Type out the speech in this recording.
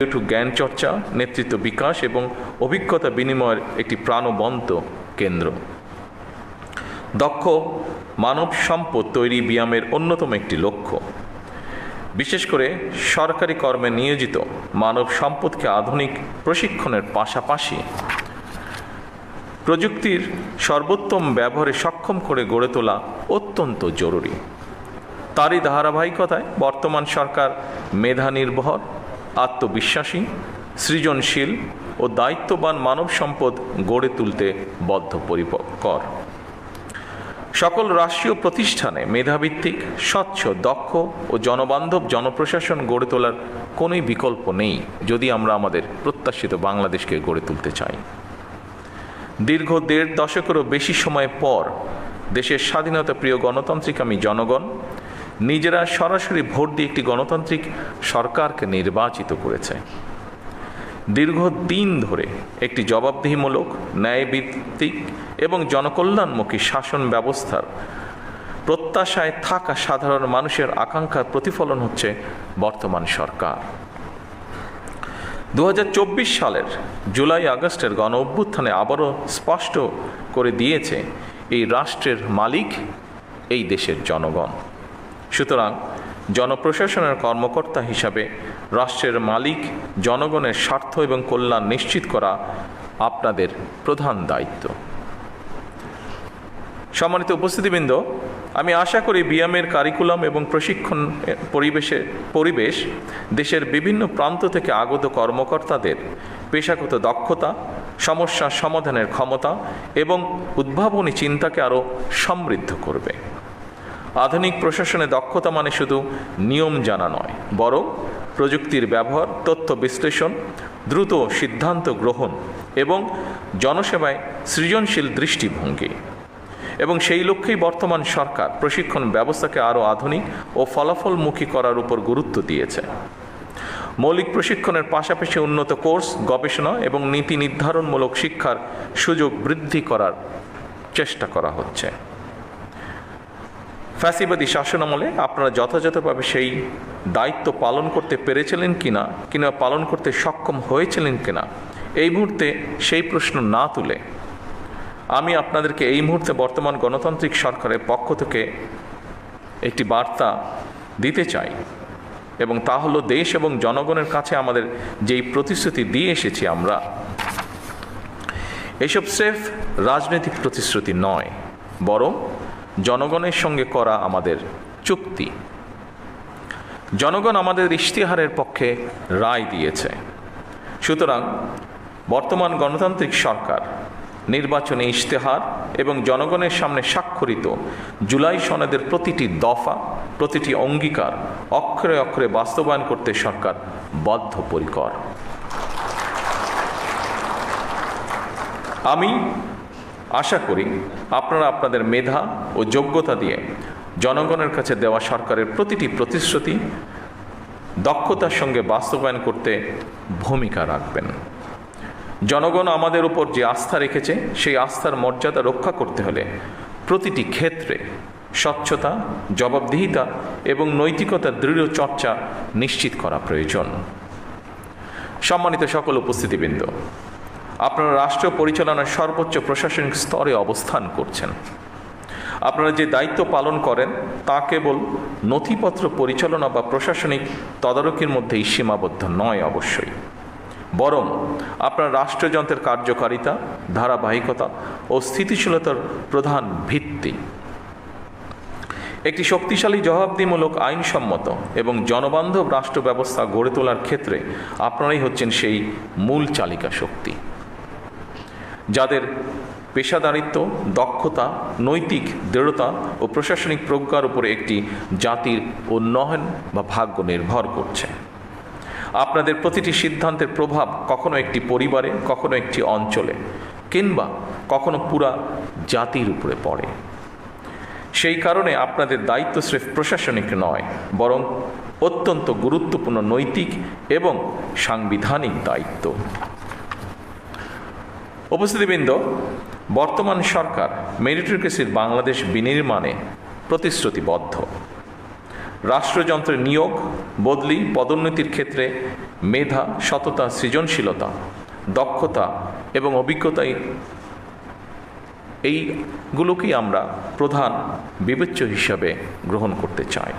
জ্ঞান চর্চা, নেতৃত্ব বিকাশ এবং অভিজ্ঞতা বিনিময়ের একটি প্রাণবন্ত কেন্দ্র। দক্ষ মানব সম্পদ তৈরি বিয়ামের অন্যতম একটি লক্ষ্য। বিশেষ করে সরকারি কর্মে নিয়োজিত মানব সম্পদকে আধুনিক প্রশিক্ষণের পাশাপাশি প্রযুক্তির সর্বোত্তম ব্যবহারে সক্ষম করে গড়ে তোলা অত্যন্ত জরুরি। তারই ধারাবাহিকতায় বর্তমান সরকার মেধা নির্ভর, আত্মবিশ্বাসী, সৃজনশীল ও দায়িত্ববান মানব সম্পদ গড়ে তুলতে বদ্ধপরিকর। সকল রাষ্ট্রীয় প্রতিষ্ঠানে মেধাভিত্তিক, স্বচ্ছ, দক্ষ ও জনবান্ধব জনপ্রশাসন গড়ে তোলার কোনোই বিকল্প নেই যদি আমরা আমাদের প্রত্যাশিত বাংলাদেশকে গড়ে তুলতে চাই। দীর্ঘ ১.৫ দশকেরও বেশি সময় পর দেশের স্বাধীনতা প্রিয় গণতান্ত্রিকামী জনগণ নিজেরা সরাসরি ভোট দিয়ে একটি গণতান্ত্রিক সরকারকে নির্বাচিত করেছে। দীর্ঘদিন ধরে একটি জবাবদিহিমূলক, ন্যায়ভিত্তিক এবং জনকল্যাণমুখী শাসন ব্যবস্থার প্রত্যাশায় থাকা সাধারণ মানুষের আকাঙ্ক্ষার প্রতিফলন হচ্ছে বর্তমান সরকার। ২০২৪ সালের জুলাই আগস্টের গণ অভ্যুত্থানে আবারও স্পষ্ট করে দিয়েছে এই রাষ্ট্রের মালিক এই দেশের জনগণ। সুতরাং জনপ্রশাসনের কর্মকর্তা হিসাবে রাষ্ট্রের মালিক জনগণের স্বার্থ এবং কল্যাণ নিশ্চিত করা আপনাদের প্রধান দায়িত্ব। সম্মানিত উপস্থিতিবৃন্দ, আমি আশা করি বিয়ামের কারিকুলাম এবং প্রশিক্ষণ পরিবেশ দেশের বিভিন্ন প্রান্ত থেকে আগত কর্মকর্তাদের পেশাগত দক্ষতা, সমস্যা সমাধানের ক্ষমতা এবং উদ্ভাবনী চিন্তাকে আরও সমৃদ্ধ করবে। আধুনিক প্রশাসনে দক্ষতা মানে শুধু নিয়ম জানা নয়, বরং প্রযুক্তির ব্যবহার, তথ্য বিশ্লেষণ, দ্রুত সিদ্ধান্ত গ্রহণ এবং জনসেবায় সৃজনশীল দৃষ্টিভঙ্গি। এবং সেই লক্ষ্যেই বর্তমান সরকার প্রশিক্ষণ ব্যবস্থাকে আরও আধুনিক ও ফলাফলমুখী করার উপর গুরুত্ব দিয়েছে। মৌলিক প্রশিক্ষণের পাশাপাশি উন্নত কোর্স, গবেষণা এবং নীতি নির্ধারণমূলক শিক্ষার সুযোগ বৃদ্ধি করার চেষ্টা করা হচ্ছে। ফ্যাসিবাদী শাসনামলে আপনারা যথাযথভাবে সেই দায়িত্ব পালন করতে পেরেছিলেন কিনা পালন করতে সক্ষম হয়েছিলেন কিনা, এই মুহূর্তে সেই প্রশ্ন না তুলে আমি আপনাদেরকে এই মুহূর্তে বর্তমান গণতান্ত্রিক সরকারের পক্ষ থেকে একটি বার্তা দিতে চাই, এবং তা হলো দেশ এবং জনগণের কাছে আমাদের যেই প্রতিশ্রুতি দিয়ে এসেছি আমরা, এসব স্রেফ রাজনৈতিক প্রতিশ্রুতি নয়, বরং জনগণের সঙ্গে করা আমাদের চুক্তি। জনগণ আমাদের ইশতেহারের পক্ষে রায় দিয়েছে। সুতরাং বর্তমান গণতান্ত্রিক সরকার নির্বাচনী ইশতেহার এবং জনগণের সামনে স্বাক্ষরিত জুলাই সনদের প্রতিটি দফা, প্রতিটি অঙ্গীকার অক্ষরে অক্ষরে বাস্তবায়ন করতে সরকার বদ্ধপরিকর। আমি আশা করি আপনারা আপনাদের মেধা ও যোগ্যতা দিয়ে জনগণের কাছে দেওয়া সরকারের প্রতিটি প্রতিশ্রুতি দক্ষতার সঙ্গে বাস্তবায়ন করতে ভূমিকা রাখবেন। জনগণ আমাদের উপর যে আস্থা রেখেছে, সেই আস্থার মর্যাদা রক্ষা করতে হলে প্রতিটি ক্ষেত্রে স্বচ্ছতা, জবাবদিহিতা এবং নৈতিকতার দৃঢ় চর্চা নিশ্চিত করা প্রয়োজন। সম্মানিত সকল উপস্থিতিবৃন্দ, আপনারা রাষ্ট্র পরিচালনার সর্বোচ্চ প্রশাসনিক স্তরে অবস্থান করছেন। আপনারা যে দায়িত্ব পালন করেন তা কেবল নথিপত্র পরিচালনা বা প্রশাসনিক তদারকির মধ্যেই সীমাবদ্ধ নয় অবশ্যই, বরং আপনার রাষ্ট্রযন্ত্রের কার্যকারিতা, ধারাবাহিকতা ও স্থিতিশীলতার প্রধান ভিত্তি। একটি শক্তিশালী, জবাবদিহিমূলক, আইনসম্মত এবং জনবান্ধব রাষ্ট্র ব্যবস্থা গড়ে তোলার ক্ষেত্রে আপনারাই হচ্ছেন সেই মূল চালিকা শক্তি, যাদের পেশাদারিত্ব, দক্ষতা, নৈতিক দৃঢ়তা ও প্রশাসনিক প্রজ্ঞার উপরে একটি জাতির উন্নয়ন বা ভাগ্য নির্ভর করছে। আপনাদের প্রতিটি সিদ্ধান্তের প্রভাব কখনো একটি পরিবারে, কখনো একটি অঞ্চলে, কিংবা কখনো পুরা জাতির উপরে পড়ে। সেই কারণে আপনাদের দায়িত্ব স্রেফ প্রশাসনিক নয়, বরং অত্যন্ত গুরুত্বপূর্ণ নৈতিক এবং সাংবিধানিক দায়িত্ব। উপস্থিতিবৃন্দ, বর্তমান সরকার মেরিটোক্রেসির বাংলাদেশ বিনির্মাণে প্রতিশ্রুতিবদ্ধ। রাষ্ট্রযন্ত্রের নিয়োগ, বদলি, পদোন্নতির ক্ষেত্রে মেধা, সততা, সৃজনশীলতা, দক্ষতা এবং অভিজ্ঞতাই এইগুলোকেই আমরা প্রধান বিবেচ্য হিসাবে গ্রহণ করতে চাই।